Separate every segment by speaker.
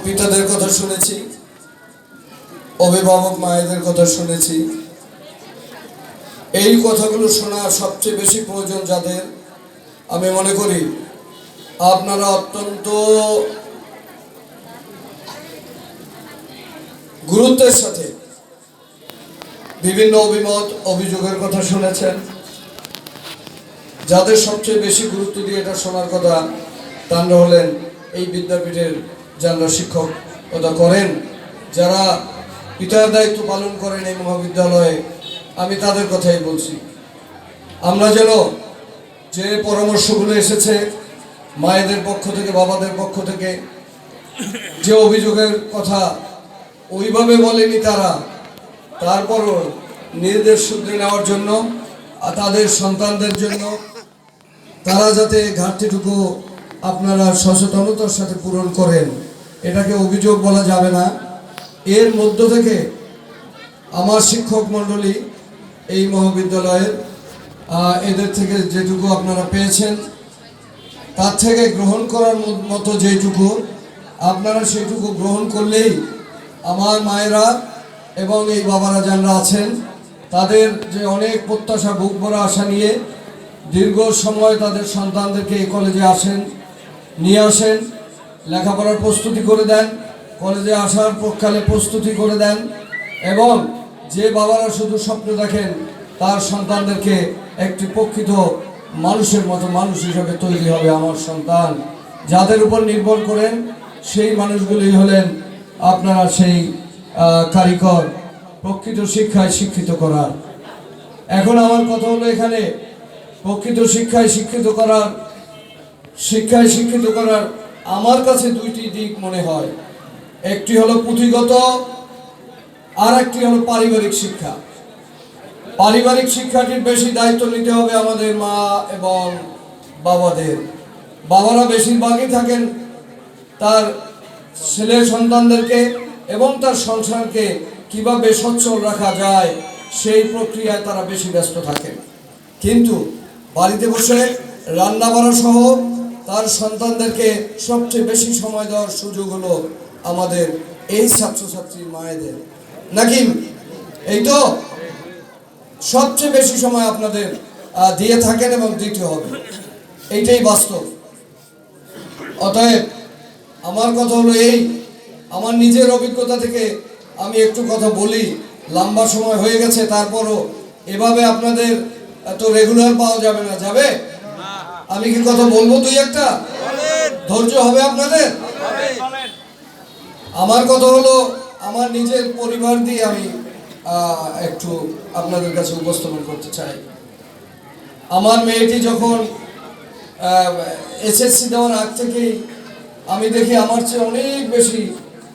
Speaker 1: পিতাদের কথা শুনেছি, অভিভাবক মায়েদের কথা শুনেছি। এই কথাগুলো শোনা সবচেয়ে বেশি প্রয়োজন যাদের, আমি মনে করি আপনারা অত্যন্ত গুরুত্বের সাথে বিভিন্ন অভিমত অভিযোগের কথা শুনেছেন। যাদের সবচেয়ে বেশি গুরুত্ব দিয়ে এটা শোনার কথা তারা হলেন এই বিদ্যাপীঠের যারা শিক্ষকতা করেন, যারা পিতার দায়িত্ব পালন করেন এই মহাবিদ্যালয়ে। আমি তাদের কথাই বলছি। আমরা যেন যে পরামর্শগুলো এসেছে মায়েদের পক্ষ থেকে, বাবাদের পক্ষ থেকে, যে অভিযোগের কথা ওইভাবে বলেনি তারা, তারপরও নিজেদের শুধরে নেওয়ার জন্য তাদের সন্তানদের জন্য তারা যাতে ঘাটতিটুকু আপনারা সচেতনতার সাথে পূরণ করেন, এটাকে অভিযোগ বলা যাবে না। এর মধ্য থেকে আমার শিক্ষক মণ্ডলী এই মহাবিদ্যালয়ের এদের থেকে যেটুকু আপনারা পেয়েছেন তার থেকে গ্রহণ করার মতো যেটুকু আপনারা সেইটুকু গ্রহণ করলেই আমার মায়েরা এবং এই বাবারা যারা আছেন তাদের যে অনেক প্রত্যাশা, বুক ভরা আশা নিয়ে দীর্ঘ সময় তাদের সন্তানদেরকে এই কলেজে নিয়ে আসেন, লেখাপড়ার প্রস্তুতি করে দেন, কলেজে আসার পক্ষকালে প্রস্তুতি করে দেন, এবং যে বাবারা শুধু স্বপ্ন দেখেন তার সন্তানদেরকে একটি প্রকৃত মানুষের মতো মানুষ হিসেবে তৈরি হবে আমার সন্তান, যাদের উপর নির্ভর করেন সেই মানুষগুলি হলেন আপনারা সেই কারিগর, প্রকৃত শিক্ষায় শিক্ষিত করার। এখন আমার কথা হলো এখানে প্রকৃত শিক্ষায় শিক্ষিত করার আমার কাছে দুইটি দিক মনে হয়। একটি হলো পুঁথিগত, আর একটি হলো পারিবারিক শিক্ষা। পারিবারিক শিক্ষাটির বেশি দায়িত্ব নিতে হবে আমাদের মা এবং বাবাদের। বাবারা বেশিরভাগই থাকেন তার ছেলে সন্তানদেরকে এবং তার সংসারকে কিভাবে সচ্ছল রাখা যায় সেই প্রক্রিয়ায় তারা বেশি ব্যস্ত থাকেন, কিন্তু বাড়িতে বসে রান্না বাড়া সহ তার সন্তানদেরকে সবচেয়ে বেশি সময় দেওয়ার সুযোগ হলো আমাদের এই ছাত্রছাত্রী মায়েদের, নাকি? এই তো সবচেয়ে বেশি সময় আপনাদের দিয়ে থাকেন এবং দিতে হবে, এইটাই বাস্তব। অতএব আমার কথা হলো এই, আমার নিজের অভিজ্ঞতা থেকে আমি একটু কথা বলি। লম্বা সময় হয়ে গেছে, তারপরও এভাবে আপনাদের তো রেগুলার পাওয়া যাবে না, যাবে? আমি কি কথা বলবো দুই একটা? ধৈর্য হবে আপনাদের? আমার কথা হলো আমার নিজের পরিবার দিয়ে আমি একটু আপনাদের কাছে উপস্থাপন করতে চাই। আমার মেয়েটি যখন এসএসসি দেওয়ার আগ থেকেই আমি দেখি আমার চেয়ে অনেক বেশি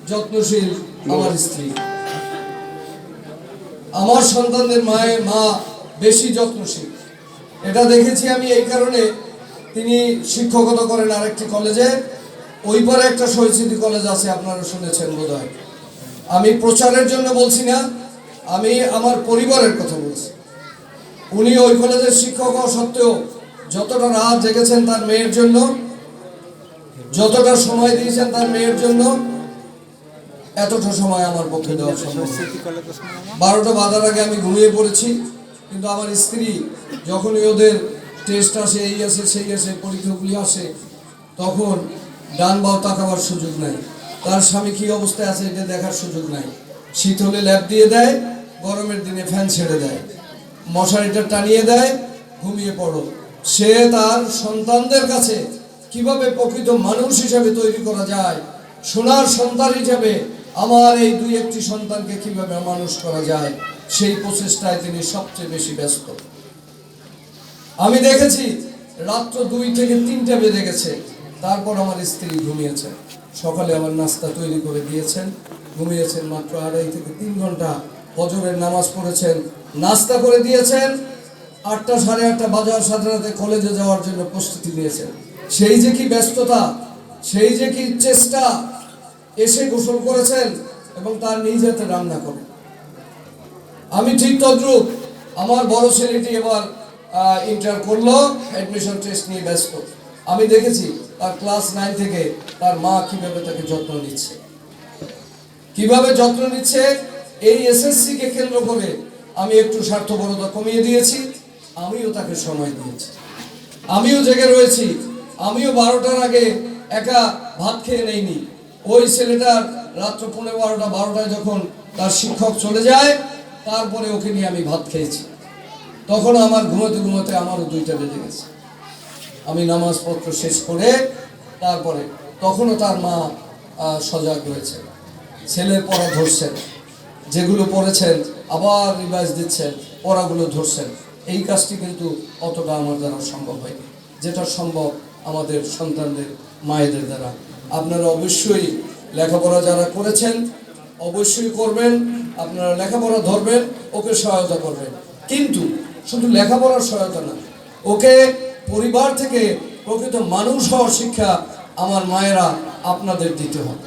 Speaker 1: যত্নশীল আমার স্ত্রী। আমার সন্তানদের মা বেশি যত্নশীল, এটা দেখেছি আমি এই কারণে। তিনি শিক্ষকতা করেন আরেকটি কলেজে, ওই পারে একটা শহীদ কলেজ আছে, আপনারা শুনেছেন বোধহয়। আমি প্রচারের জন্য বলছি না, আমি আমার পরিবারের কথা বলছি। উনি ওই কলেজের শিক্ষক হওয়া সত্ত্বেও যতটা রাত জেগেছেন তার মেয়ের জন্য, যতটা সময় দিয়েছেন তার মেয়ের জন্য, এতটা সময় আমার পক্ষে দেওয়া সম্ভব। 12টা বাজার আগে আমি ঘুমিয়ে পড়েছি, কিন্তু আমার স্ত্রী যখনই ওদের টেস্ট আসে, এই আসে সেই আসে, পরীক্ষাগুলি আসে, তখন ডান বাও তাকাবার সুযোগ নাই, তার স্বামী কী অবস্থায় আছে এটা দেখার সুযোগ নাই। শীত হলে ল্যাপ দিয়ে দেয়, গরমের দিনে ফ্যান ছেড়ে দেয়, মশারিটা টানিয়ে দেয়, ঘুমিয়ে পড়ো। সে তার সন্তানদের কাছে কিভাবে প্রকৃত মানুষ হিসাবে তৈরি করা যায়, সোনার সন্তান হিসাবে আমার এই দুই একটি সন্তানকে কিভাবে মানুষ করা যায়, সেই প্রচেষ্টায় তিনি সবচেয়ে বেশি ব্যস্ত। আমি দেখেছি রাত্র 2 থেকে 3টা বেজে গেছে, তারপর আমার স্ত্রী ঘুমিয়েছেন। সকালে আমার নাস্তা তৈরি করে দিয়েছেন, ঘুমিয়েছেন মাত্র 2.5 থেকে 3 ঘন্টা। ফজরের নামাজ পড়েছেন, নাস্তা করে দিয়েছেন, 8টা সাড়ে 8টা বাজার সাথে সাথে কলেজে যাওয়ার জন্য প্রস্তুতি নিয়েছেন। সেই যে কি ব্যস্ততা, সেই যে কি চেষ্টা। এসে গোসল করেছেন এবং তার নিজ হাতে রান্না করেন। আমি ঠিক তদ্রুপ, আমার বড় ছেলেটি এবার ইন্টার করলো, অ্যাডমিশন টেস্ট নিয়ে ব্যস্ত। আমি দেখেছি তার ক্লাস 9 থেকে তার মা কিভাবে তাকে যত্ন নিচ্ছে। কিভাবে যত্ন নিচ্ছে, এই এসএসসি কে কেন্দ্র করে আমি একটু স্বার্থপরতা কমিয়ে দিয়েছি, আমিও তাকে সময় দিয়েছি, আমিও জেগে রয়েছি, আমিও 12টার আগে একা ভাত খেয়ে নেইনি। ওই ছেলেটার রাত্র 12:15 12টায় যখন তার শিক্ষক চলে যায়, তারপরে ওকে নিয়ে আমি ভাত খেয়েছি। তখন আমার ঘুমোতে ঘুমোতে আমারও 2টা বেজে গেছে। আমি নামাজ পত্র শেষ করে তারপরে তখনও তার মা সজাগ রয়েছে, ছেলের পড়া ধরছেন, যেগুলো পড়েছেন আবার রিভাইজ দিচ্ছেন, পড়াগুলো ধরছেন। এই কাজটি কিন্তু অতটা আমার দ্বারা সম্ভব হয়নি, যেটা সম্ভব আমাদের সন্তানদের মায়েদের দ্বারা। আপনারা অবশ্যই লেখাপড়া যারা করেছেন অবশ্যই করবেন, আপনারা লেখাপড়া ধরবেন, ওকে সহায়তা করবেন। কিন্তু শুধু লেখাপড়ার সহায়তা না, ওকে পরিবার থেকে প্রকৃত মানুষ হওয়ার শিক্ষা আমার মায়েরা আপনাদের দিতে হবে,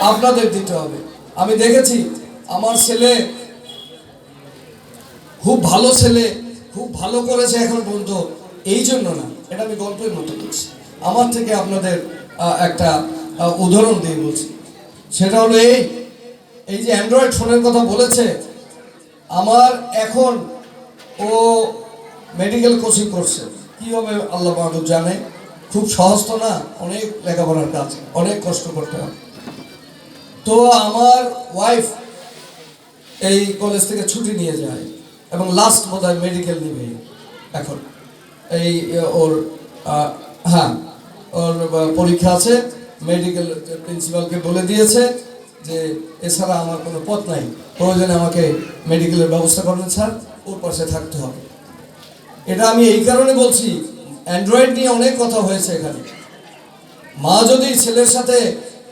Speaker 1: আপনাদের দিতে হবে। আমি দেখেছি আমার ছেলে খুব ভালো ছেলে, খুব ভালো করেছে এখন পর্যন্ত, এই জন্য না, এটা আমি গল্পের মতো করছি। আমার থেকে আপনাদের একটা উদাহরণ দিয়ে বলছি। সেটা হলো এই যে অ্যান্ড্রয়েড ফোনের কথা বলেছে, আমার এখন ও মেডিকেল কোচিং করছে। কি হবে আল্লাহ মাহবুব জানে, খুব সহজ তো না, অনেক লেখাপড়ার কাজ, অনেক কষ্ট করতে হবে। তো আমার ওয়াইফ এই কলেজ থেকে ছুটি নিয়ে যায় এবং লাস্ট বোধহয় মেডিকেল নিবে এখন। এই ওর হ্যাঁ, ওর পরীক্ষা আছে, মেডিকেল প্রিন্সিপালকে বলে দিয়েছে যে এছাড়া আমার কোনো পথ নাই, প্রয়োজনে আমাকে মেডিকেলের ব্যবস্থা করবেন স্যার, ওর পাশে থাকতে হবে। এটা আমি এই কারণে বলছি, অ্যান্ড্রয়েড নিয়ে অনেক কথা হয়েছে এখানে। মা যদি ছেলের সাথে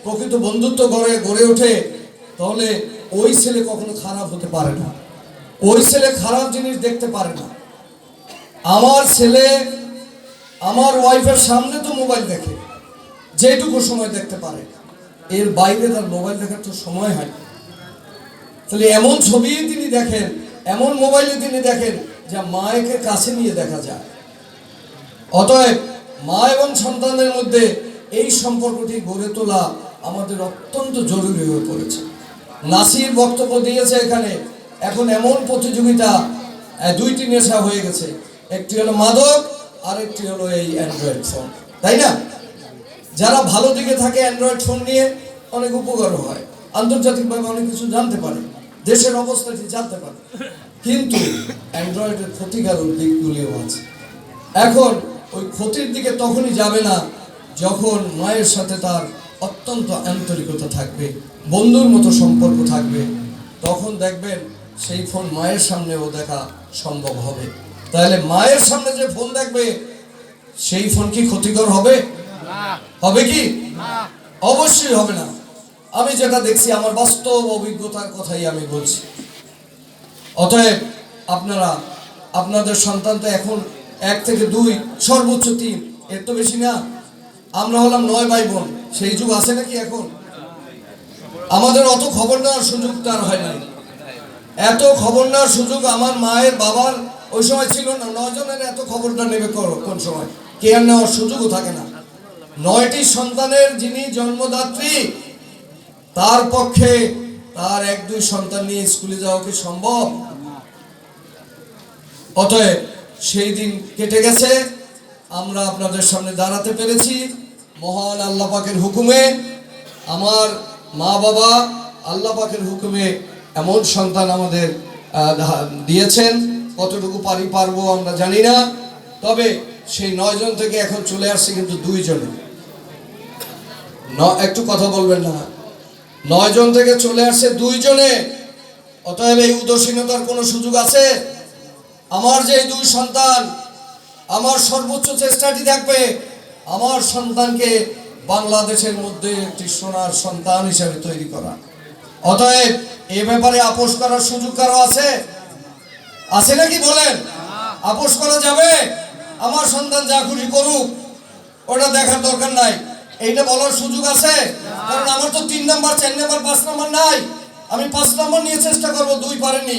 Speaker 1: প্রকৃত বন্ধুত্ব গড়ে ওঠে, তাহলে ওই ছেলে কখনো খারাপ হতে পারে না, ওই ছেলে খারাপ জিনিস দেখতে পারে না। আমার ছেলে আমার ওয়াইফের সামনে তো মোবাইল দেখে, যেটুকু সময় দেখতে পারে, এর বাইরে তার মোবাইল দেখার তো সময় হয়। তাহলে এমন ছবি তিনি দেখেন, এমন মোবাইলে তিনি দেখেন যা মায়েকে কাছে নিয়ে দেখা যায়। অতএব মা এবং সন্তানের মধ্যে এই সম্পর্কটি গড়ে তোলা আমাদের অত্যন্ত জরুরি হয়ে পড়েছে। নাসির বক্তব্য দিয়েছে এখানে, এখন এমন প্রতিযোগিতা, 2টি নেশা হয়ে গেছে, একটি হলো মাদক আর একটি হলো এই অ্যান্ড্রয়েড ফোন, তাই না? যারা ভালো দিকে থাকে অ্যান্ড্রয়েড ফোন নিয়ে অনেক উপকার হয়, আন্তর্জাতিকভাবে অনেক কিছু জানতে পারে, দেশের অবস্থাটি জানতে পারে, কিন্তু অ্যান্ড্রয়েডের ক্ষতিকারক দিকগুলিও আছে। এখন ওই ক্ষতির দিকে তখনই যাবে না যখন মায়ের সাথে তার অত্যন্ত আন্তরিকতা থাকবে, বন্ধুর মতো সম্পর্ক থাকবে, তখন দেখবেন সেই ফোন মায়ের সামনেও দেখা সম্ভব হবে। তাহলে মায়ের সামনে যে ফোন দেখবে সেই ফোন কি ক্ষতিকর হবে? হবে কি? অবশ্যই হবে না। আমি যেটা দেখছি, আমার বাস্তব অভিজ্ঞতার কথাই আমি বলছি। অতএব আপনারা আপনাদের সন্তান তো এখন 1 থেকে 2, সর্বোচ্চ 3, এর তো বেশি না। আমরা হলাম 9 ভাই বোন, সেই যুগ আছে নাকি এখন? আমাদের অত খবর নেওয়ার সুযোগ তার হয় নাই। এত খবর নেওয়ার সুযোগ আমার মায়ের বাবার ওই সময় ছিল না। 9 জনের এত খবরটা নেবে কোন সময়? কেয়ার নেওয়ার সুযোগও থাকে না। 9টি সন্তানের যিনি জন্মদাত্রী, তার পক্ষে তার 1-2 সন্তান নিয়ে স্কুলে যাওয়া কি সম্ভব? অতএব সেই দিন কেটে গেছে, আমরা আপনাদের সামনে দাঁড়াতে পেরেছি মহান আল্লাহ পাকের হুকুমে। আমার মা বাবা আল্লাহ পাকের হুকুমে এমন সন্তান আমাদের দিয়েছেন। কতটুকু পারবো আমরা জানি না, তবে সেই 9 জন থেকে এখন চলে আসছে কিন্তু 2 জনে। একটু কথা বলবেন না? 9 জন থেকে চলে আসছে 2 জনে। অতএব এই উদাসীনতার কোনো সুযোগ আছে? আমার যে 2 সন্তান, আমার সর্বোচ্চ চেষ্টাটি থাকবে আমার সন্তানকে বাংলাদেশের মধ্যে একটি সোনার সন্তান হিসেবে তৈরি করা। অতএব এ ব্যাপারে আপোষ করার সুযোগ কারো আছে? আছে নাকি বলেন? আপোষ করা যাবে? আমার সন্তান যা খুশি করুক, ওটা দেখার দরকার নাই, এইটা বলার সুযোগ আছে? কারণ আমার তো 3 নাম্বার 4 নাম্বার 5 নাম্বার নাই। আমি 5 নাম্বার নিয়ে চেষ্টা করবো, 2 পারেনি।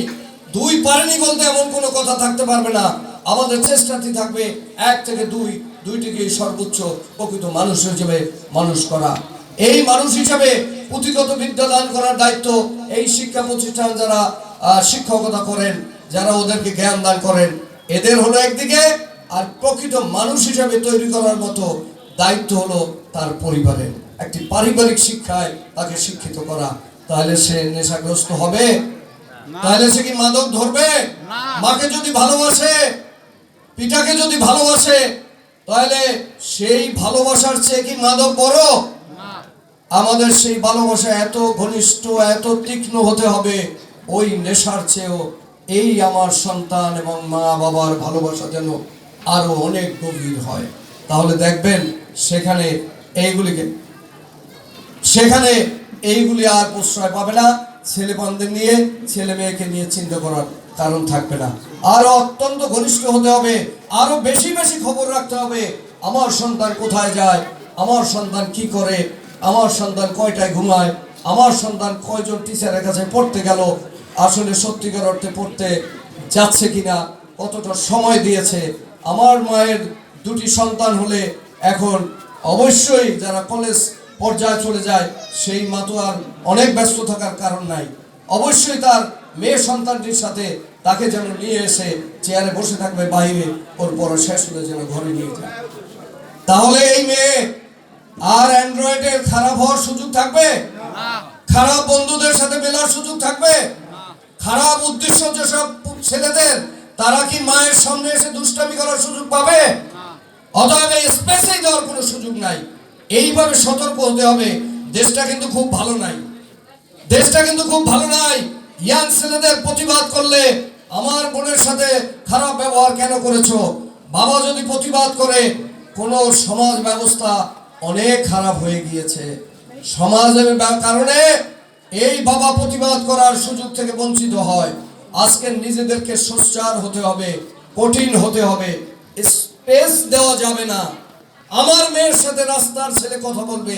Speaker 1: 2 পারেনি বলতে এমন কোনো কথা থাকতে পারবে না। আমাদের চেষ্টাটি থাকবে 1 থেকে 2, 2টিকে সর্বোচ্চ প্রকৃত মানুষ হিসেবে মানুষ করা। এই মানুষ হিসাবে পুঁথিগত বিদ্যা দান করার দায়িত্ব এই শিক্ষা প্রতিষ্ঠান যারা শিক্ষকতা করেন, যারা ওদেরকে জ্ঞান দান করেন, এদের হলো একদিকে। আর প্রকৃত মানুষ হিসাবে তৈরি করার মতো দায়িত্ব হলো তার পরিবারের। একটি পারিবারিক শিক্ষায় তাকে শিক্ষিত করা। তাহলে সে নেশাগ্রস্ত হবে? তাহলে সে কি মাদক ধরবে? মাকে যদি ভালোবাসে, পিতাকে যদি ভালোবাসে, তাহলে সেই ভালোবাসার চেয়ে কি মাদক বড়? আমাদের সেই ভালোবাসা এত ঘনিষ্ঠ, এত তীক্ষ্ণ হতে হবে, ওই নেশার চেয়েও এই আমার সন্তান এবং মা বাবার ভালোবাসা যেন আরো অনেক গভীর হয়। তাহলে দেখবেন সেখানে এইগুলি আর প্রশ্রয় পাবে না। ছেলেপানদের নিয়ে, ছেলে মেয়েকে নিয়ে চিন্তা করার কারণ থাকবে না। আরো অত্যন্ত ঘনিষ্ঠ হতে হবে, আরো বেশি বেশি খবর রাখতে হবে। আমার সন্তান কোথায় যায়, আমার সন্তান কি করে, আমার সন্তান কয়টায় ঘুমায়, আমার সন্তান কয়জন টিচারের কাছে পড়তে গেল, আসলে সত্যিকার অর্থে পড়তে যাচ্ছে কিনা, কতটা সময় দিয়েছে। আমার মায়ের দুটি সন্তান হলে এখন অবশ্যই যারা কলেজ পর্যায়ে চলে যায়, সেই মা তো আর অনেক ব্যস্ত থাকার কারণ নাই। অবশ্যই তার মেয়ে সন্তানটির সাথে তাকে যেন নিয়ে এসে চেয়ারে বসে থাকবে বাইরে, ওর পড়া শেষ হলে যেন ঘরে নিয়ে যায়। তাহলে এই মেয়ে আর অ্যান্ড্রয়েডের খারাপ হওয়ার সুযোগ থাকবে? খারাপ বন্ধুদের সাথে মেলার সুযোগ থাকবে? খারাপ উদ্দেশ্য যেসব ছেলেদের, তারা কি মায়ের সামনে এসে দুষ্টামি করার সুযোগ পাবে? অতএব এই স্পেসে দেওয়ার কোনো সুযোগ নাই। এইভাবে সতর্ক হতে হবে। দেশটা কিন্তু খুব ভালো নাই, দেশটা কিন্তু খুব ভালো নাই। ইয়াং ছেলেদের প্রতিবাদ করলে, আমার বোনের সাথে খারাপ ব্যবহার কেন করেছো, বাবা যদি প্রতিবাদ করে, কোনো সমাজ ব্যবস্থা অনেক খারাপ হয়ে গিয়েছে। সমাজের কারণে এই বাবা প্রতিবাদ করার সুযোগ থেকে বঞ্চিত হয়। আজকে নিজেদেরকে সোচ্চার হতে হবে, কঠিন হতে হবে। স্পেস দেওয়া যাবে না। আমার মেয়ের সাথে রাস্তার ছেলে কথা বলবে,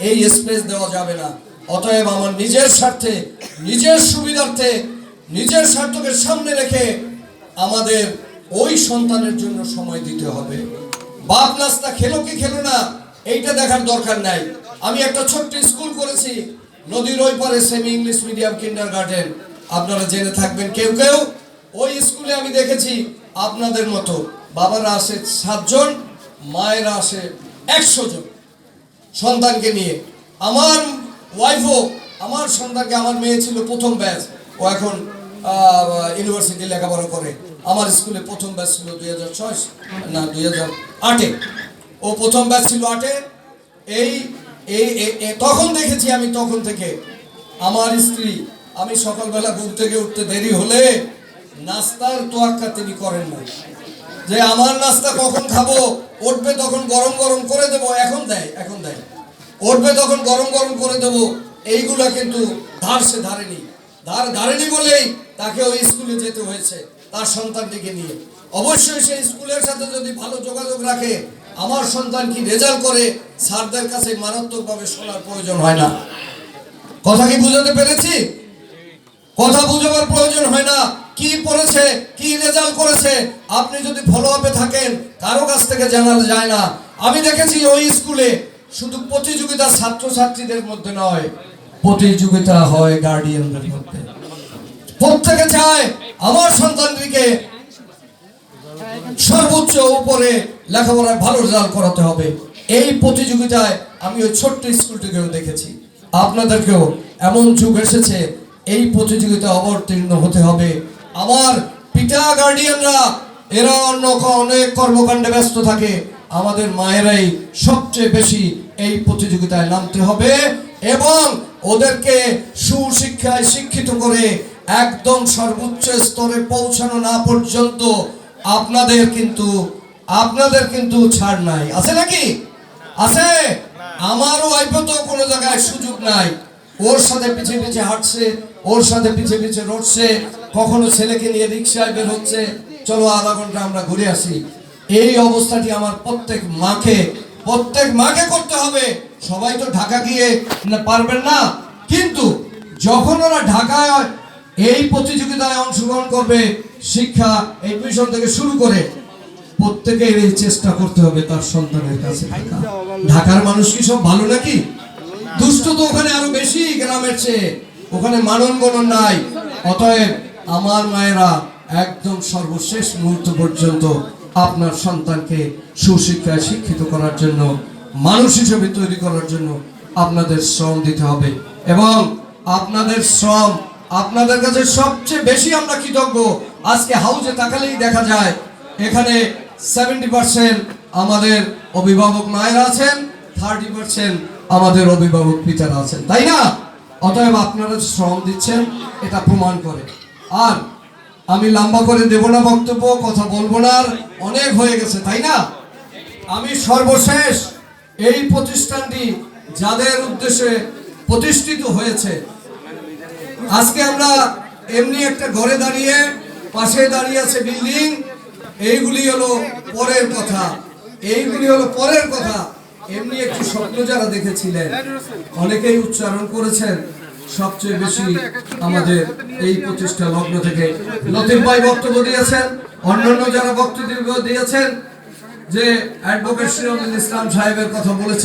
Speaker 1: এই স্পেস দেওয়া যাবে না। অতএব আমার নিজের স্বার্থে, নিজের সুবিধার্থে, নিজের স্বার্থকে সামনে রেখে আমাদের ওই সন্তানের জন্য সময় দিতে হবে। বাপ নাস্তা খেলো কি খেলো না, এইটা দেখার দরকার নাই। আমি একটা ছোট্ট স্কুল করেছি নদীর ওই পারে, সেমি ইংলিশ মিডিয়াম কিন্ডারগার্টেন। আপনারা জেনে থাকবেন কেউ কেউ। ওই স্কুলে আমি দেখেছি আপনাদের মতো বাবারা আসে 7 জন, মায়েরা আসে 100 জন সন্তানকে নিয়ে। আমার ওয়াইফও আমার সন্তানকে, আমার মেয়ে ছিল প্রথম ব্যাচ, ও এখন ইউনিভার্সিটি লেখাপড়া করে। আমার স্কুলে প্রথম ব্যাচ ছিল 2008-এ, ও প্রথম ব্যাচ ছিল 8-এ। তখন দেখেছি আমি, তখন থেকে আমার স্ত্রী, আমি সকালবেলা ঘুম থেকে উঠতে দেরি হলে নাস্তার তোয়াক্কা তিনি করেন না, যে আমার নাস্তা কখন খাবো, উঠবে তখন গরম গরম করে দেবো, এখন দেয়, উঠবে তখন গরম গরম করে দেবো। এইগুলা কিন্তু সে ধারেনি বলেই তাকে ওই স্কুলে যেতে হয়েছে তার সন্তানটিকে নিয়ে। অবশ্যই সেই স্কুলের সাথে যদি ভালো যোগাযোগ রাখে, আমার সন্তান কি রেজাল্ট করে, স্যারদের কাছে মারাত্মকভাবে শোনার প্রয়োজন হয় না। কথা কি বুঝাতে পেরেছি? কথা বুঝাবার প্রয়োজন হয় না। কি পড়েছে, কি রেজাল্ট করেছে, আপনি যদি ফলো আপে থাকেন, কারো কাছ থেকে জানা যায় না। আমি দেখেছি ওই স্কুলে শুধু প্রতিযোগিতা ছাত্রছাত্রীদের মধ্যে নয়, প্রতিযোগিতা হয় গার্ডিয়ানদের মধ্যে। প্রত্যেকে চায় আমার সন্তানটিকে সর্বোচ্চ উপরে লেখাপড়ায় ভালো রেজাল্ট করাতে হবে। এই প্রতিযোগিতায় আমি ওই ছোট্ট স্কুলটিকেও দেখেছি। আপনাদেরকেও এমন যুগ এসেছে, এই প্রতিযোগিতায় অবতীর্ণ হতে হবে। আমার পিতা গার্ডিয়ানরা এরা অনেক কর্মকাণ্ডে ব্যস্ত থাকে, আমাদের মায়েরাই সবচেয়ে বেশি এই প্রতিযোগিতায় নামতে হবে এবং ওদেরকে সুশিক্ষায় শিক্ষিত করে একদম সর্বোচ্চ স্তরে পৌঁছানো না পর্যন্ত আপনাদের কিন্তু ছাড় নাই। আছে নাকি? আছে? আমারও আইপতো কোনো জায়গায় সুযোগ নাই। ওর সাথে পিছে পিছে হাঁটছে, ওর সাথে পিছে পিছে রটছে, কখনো ছেলেকে নিয়ে রিক্সায় বের হচ্ছে, চলো আধা ঘন্টা আমরা ঘুরে আসি। এই অবস্থাটি আমার প্রত্যেক মাকে করতে হবে। সবাই তো ঢাকা গিয়ে পারবেন না, কিন্তু যখন ওরা ঢাকায় এই প্রতিযোগিতায় অংশগ্রহণ করবে, শিক্ষা এডমিশন থেকে শুরু করে প্রত্যেকের এই চেষ্টা করতে হবে তার সন্তানের কাছে। ঢাকার মানুষ কি সব ভালো নাকি? দুষ্ট তো ওখানে আরো বেশি গ্রামের চেয়ে, ওখানে মানন গণন নাই। অতএব আমার মায়েরা একদম সর্বশেষ মুহূর্ত পর্যন্ত আপনার সন্তানকে সুশিক্ষায় শিক্ষিত করার জন্য, মানুষ হিসেবে তৈরি করার জন্য আপনাদের শ্রম দিতে হবে। এবং আপনাদের শ্রম, আপনাদের কাছে সবচেয়ে বেশি আমরা কৃতজ্ঞ। আজকে হাউজে তাকালেই দেখা যায় এখানে 70% আমাদের অভিভাবক মায়েরা আছেন, 30% আমাদের অভিভাবক পিতারা আছেন, তাই না? অতএব আপনারা শ্রম দিচ্ছেন, এটা প্রমাণ করে। আর আমি লম্বা করে দেব না বক্তব্য, কথা বলবো না, আর অনেক হয়ে গেছে, তাই না? আমি সর্বশেষ এই প্রতিষ্ঠানটি যাদের উদ্দেশ্যে প্রতিষ্ঠিত হয়েছে, আজকে আমরা এমনি একটা ঘরে দাঁড়িয়ে, পাশে দাঁড়িয়ে আছে বিল্ডিং, এইগুলি হলো পরের কথা, এইগুলি হলো পরের কথা। এমনি একটি স্বপ্ন যারা দেখেছিলেন, অনেকেই উচ্চারণ করেছেন, সবচেয়ে বেশি আমাদের এই প্রতিষ্ঠা লগ্ন থেকে লতিফ ভাই বক্তব্য দিয়েছেন, অন্যান্য যারা বক্তব্য দিয়েছেন, যে অ্যাডভোকেট সিরাজুল ইসলাম সাহেবের কথা বলেছেন।